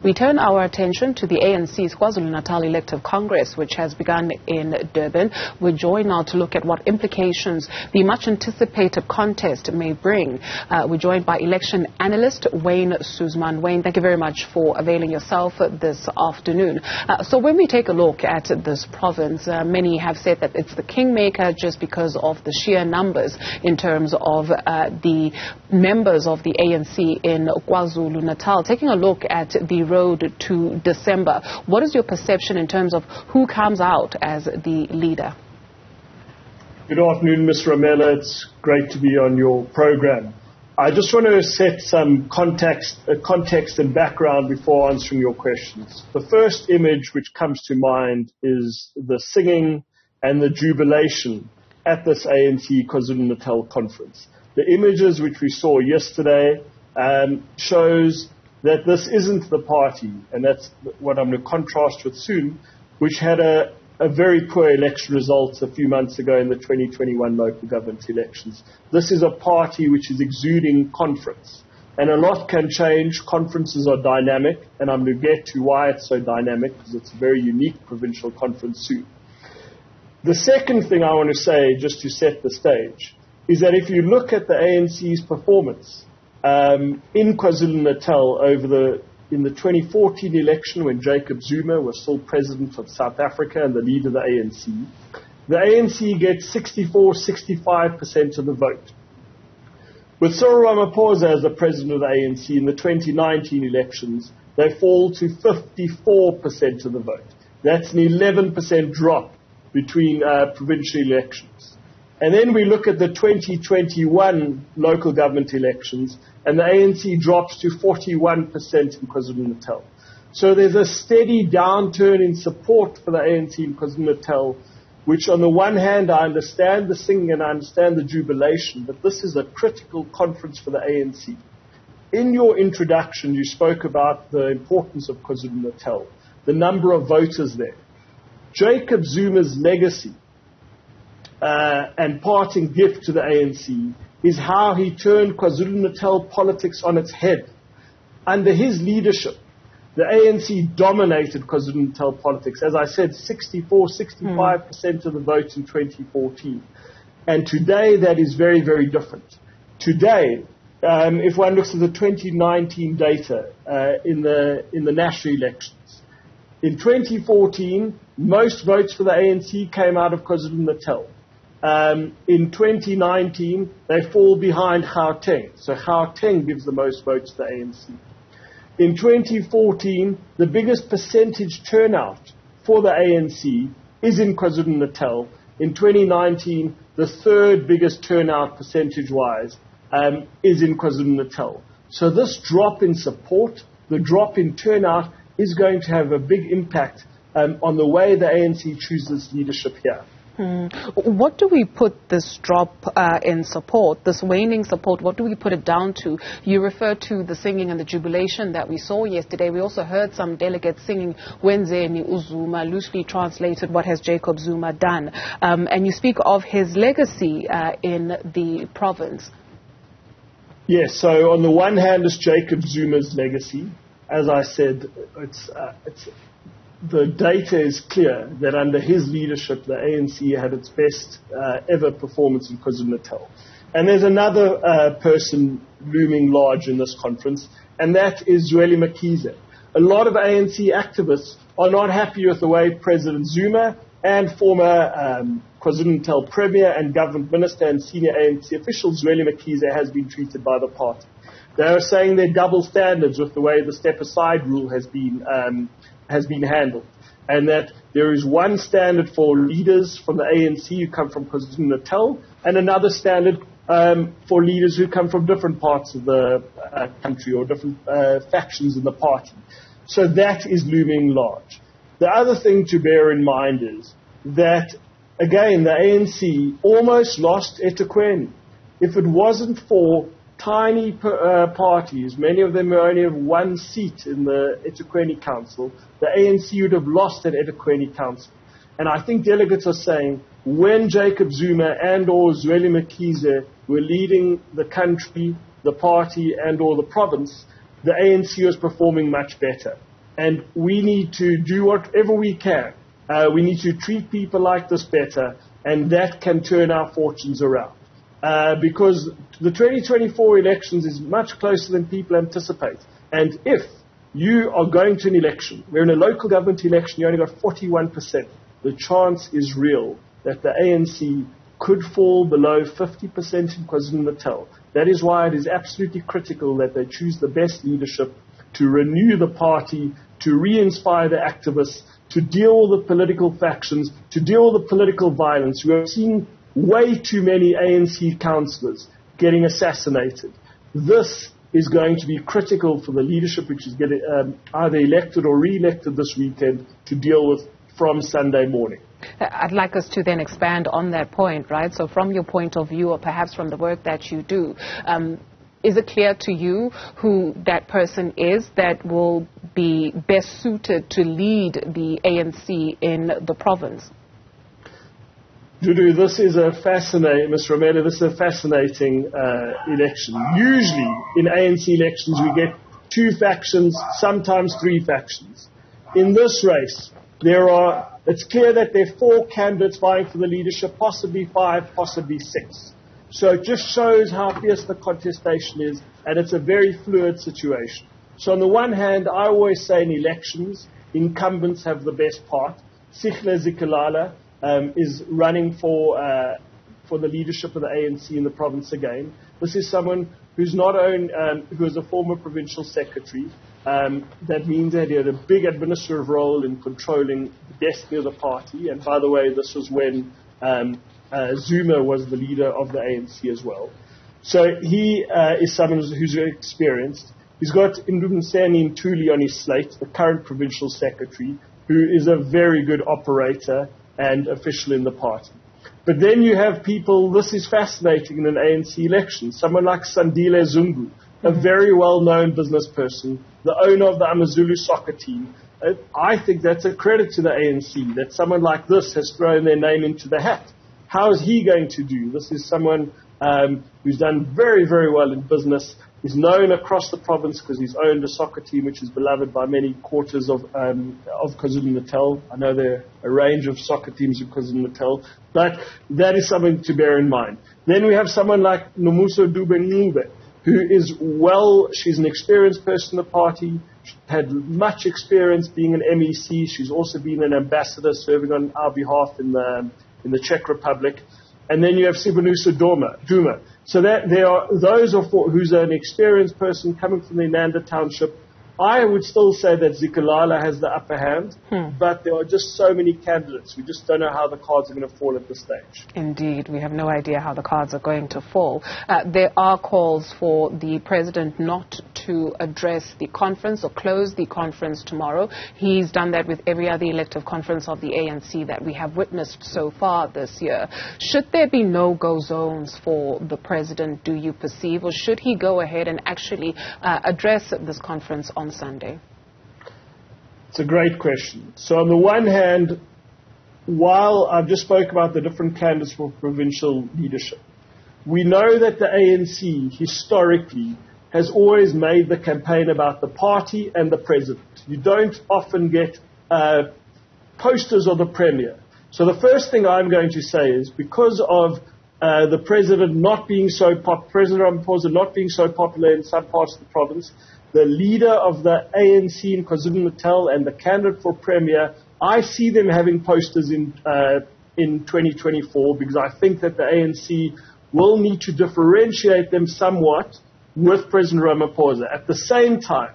We turn our attention to the ANC's KwaZulu-Natal Elective Congress, which has begun in Durban. We're joined now to look at what implications the much-anticipated contest may bring. We're joined by election analyst Wayne Sussman. Wayne, thank you very much for availing yourself this afternoon. So when we take a look at this province, many have said that it's the kingmaker just because of the sheer numbers in terms of the members of the ANC in KwaZulu-Natal. Taking a look at the road to December, what is your perception in terms of who comes out as the leader? Good afternoon, Ms. Ramela. It's great to be on your program. I just want to set some context and background before answering your questions. The first image which comes to mind is the singing and the jubilation at this ANC KwaZulu-Natal conference. The images which we saw yesterday shows that this isn't the party, and that's what I'm going to contrast with soon, which had a very poor election result a few months ago in the 2021 local government elections. This is a party which is exuding conference, and a lot can change. Conferences are dynamic, and I'm going to get to why it's so dynamic, because it's a very unique provincial conference soon. The second thing I want to say, just to set the stage, is that if you look at the ANC's performance in KwaZulu-Natal in the 2014 election, when Jacob Zuma was still president of South Africa and the leader of the ANC gets 64-65% of the vote. With Cyril Ramaphosa as the president of the ANC in the 2019 elections, they fall to 54% of the vote. That's an 11% drop between provincial elections. And then we look at the 2021 local government elections, and the ANC drops to 41% in KwaZulu-Natal. So there's a steady downturn in support for the ANC in KwaZulu-Natal, which on the one hand, I understand the singing and I understand the jubilation, but this is a critical conference for the ANC. In your introduction, you spoke about the importance of KwaZulu-Natal, the number of voters there. Jacob Zuma's legacy and parting gift to the ANC is how he turned KwaZulu-Natal politics on its head. Under his leadership, the ANC dominated KwaZulu-Natal politics. As I said, 64-65% of the vote in 2014. And today, that is very, very different. Today, if one looks at the 2019 data in the national elections, in 2014, most votes for the ANC came out of KwaZulu-Natal. In 2019, they fall behind Gauteng. So Gauteng gives the most votes to the ANC. In 2014, the biggest percentage turnout for the ANC is in KwaZulu-Natal. In 2019, the third biggest turnout percentage-wise is in KwaZulu-Natal. So this drop in support, the drop in turnout, is going to have a big impact on the way the ANC chooses leadership here. What do we put this drop in support, this waning support, what do we put it down to? You refer to the singing and the jubilation that we saw yesterday. We also heard some delegates singing Wenzeni Zuma, loosely translated, what has Jacob Zuma done? And you speak of his legacy in the province. Yes, so on the one hand, it's Jacob Zuma's legacy. As I said, the data is clear that under his leadership, the ANC had its best ever performance in KwaZulu-Natal. And there's another person looming large in this conference, and that is Zweli Mkhize. A lot of ANC activists are not happy with the way President Zuma and former KwaZulu-Natal Premier and Government Minister and senior ANC official Zweli Mkhize has been treated by the party. They are saying they're double standards with the way the step-aside rule has been handled, and that there is one standard for leaders from the ANC who come from KwaZulu-Natal and another standard for leaders who come from different parts of the country or different factions in the party. So that is looming large. The other thing to bear in mind is that, again, the ANC almost lost eThekwini. If it wasn't for tiny parties, many of them only have one seat in the eThekwini Council, the ANC would have lost that eThekwini Council. And I think delegates are saying when Jacob Zuma and or Zweli Mkhize were leading the country, the party and or the province, the ANC was performing much better. And we need to do whatever we can. We need to treat people like this better, and that can turn our fortunes around. Because the 2024 elections is much closer than people anticipate. And if you are going to an election, we're in a local government election, you only got 41%, the chance is real that the ANC could fall below 50% in KwaZulu-Natal. That is why it is absolutely critical that they choose the best leadership to renew the party, to re-inspire the activists, to deal with the political factions, to deal with the political violence. We have seen way too many ANC councillors getting assassinated. This is going to be critical for the leadership which is getting either elected or re-elected this weekend to deal with from Sunday morning. I'd like us to then expand on that point, right? So from your point of view, or perhaps from the work that you do, is it clear to you who that person is that will be best suited to lead the ANC in the province? Dudu, this is a fascinating, Ms. Romero, this is a fascinating election. Usually in ANC elections we get two factions, sometimes three factions. In this race, it's clear that there are four candidates vying for the leadership, possibly five, possibly six. So it just shows how fierce the contestation is, and it's a very fluid situation. So on the one hand, I always say in elections, incumbents have the best part. Sihle Zikalala is running for the leadership of the ANC in the province again. This is someone who's who is a former provincial secretary. That means that he had a big administrative role in controlling the destiny of the party. And by the way, this was when Zuma was the leader of the ANC as well. So he is someone who's very experienced. He's got Ndumseni Ntuli on his slate, the current provincial secretary, who is a very good operator and official in the party. But then you have people, this is fascinating in an ANC election, someone like Sandile Zungu, a very well-known business person, the owner of the AmaZulu soccer team. I think that's a credit to the ANC, that someone like this has thrown their name into the hat. How is he going to do? This is someone who's done very, very well in business. He's known across the province because he's owned a soccer team which is beloved by many quarters of KwaZulu-Natal. I know there are a range of soccer teams in KwaZulu-Natal, but that is something to bear in mind. Then we have someone like Nomuso Dube, who is she's an experienced person in the party. She had much experience being an MEC. She's also been an ambassador serving on our behalf in the Czech Republic. And then you have Sibunusa Duma. So those are who's an experienced person coming from the Inanda township. I would still say that Zikalala has the upper hand, but there are just so many candidates. We just don't know how the cards are going to fall at this stage. Indeed, we have no idea how the cards are going to fall. There are calls for the president not to address the conference or close the conference tomorrow. He's done that with every other elective conference of the ANC that we have witnessed so far this year. Should there be no-go zones for the president, do you perceive, or should he go ahead and actually address this conference on Sunday? It's a great question. So on the one hand, while I've just spoke about the different candidates for provincial leadership, we know that the ANC historically has always made the campaign about the party and the president. You don't often get posters of the premier. So the first thing I'm going to say is because of the president not being President Ramaphosa not being so popular in some parts of the province, the leader of the ANC in KwaZulu-Natal and the candidate for premier, I see them having posters in 2024 because I think that the ANC will need to differentiate them somewhat with President Ramaphosa. At the same time,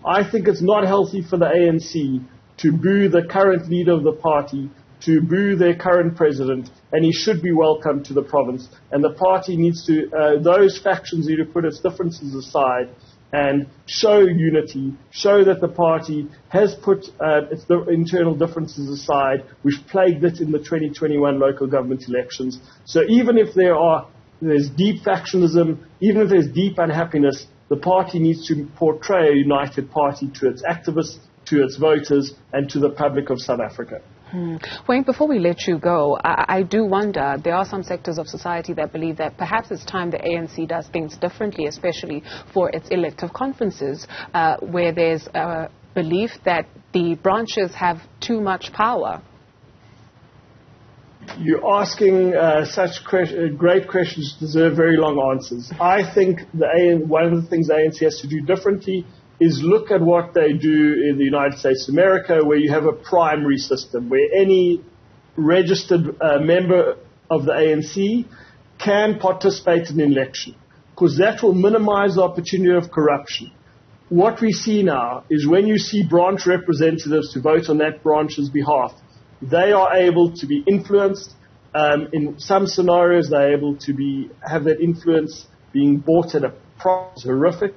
I think it's not healthy for the ANC to boo the current leader of the party, to boo their current president, and he should be welcome to the province. And the party needs to, those factions need to put its differences aside and show unity, show that the party has put its internal differences aside, which plagued it in the 2021 local government elections. So even if there's deep factionalism, even if there's deep unhappiness, the party needs to portray a united party to its activists, to its voters, and to the public of South Africa. Wayne, before we let you go, I do wonder, there are some sectors of society that believe that perhaps it's time the ANC does things differently, especially for its elective conferences, where there's belief that the branches have too much power? You're asking such great questions deserve very long answers. I think one of the things the ANC has to do differently is look at what they do in the United States of America, where you have a primary system, where any registered member of the ANC can participate in an election, because that will minimize the opportunity of corruption. What we see now is when you see branch representatives to vote on that branch's behalf, they are able to be influenced. In some scenarios, they're able to have that influence being bought at a price horrific.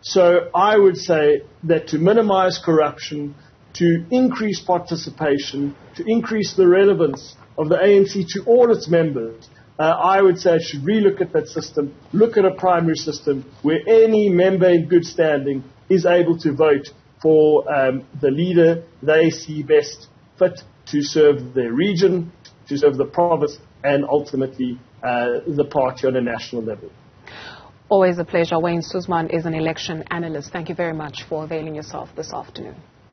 So I would say that to minimize corruption, to increase participation, to increase the relevance of the ANC to all its members, I would say it should relook at that system, look at a primary system where any member in good standing is able to vote for the leader they see best fit to serve their region, to serve the province, and ultimately the party on a national level. Always a pleasure. Wayne Sussman is an election analyst. Thank you very much for availing yourself this afternoon.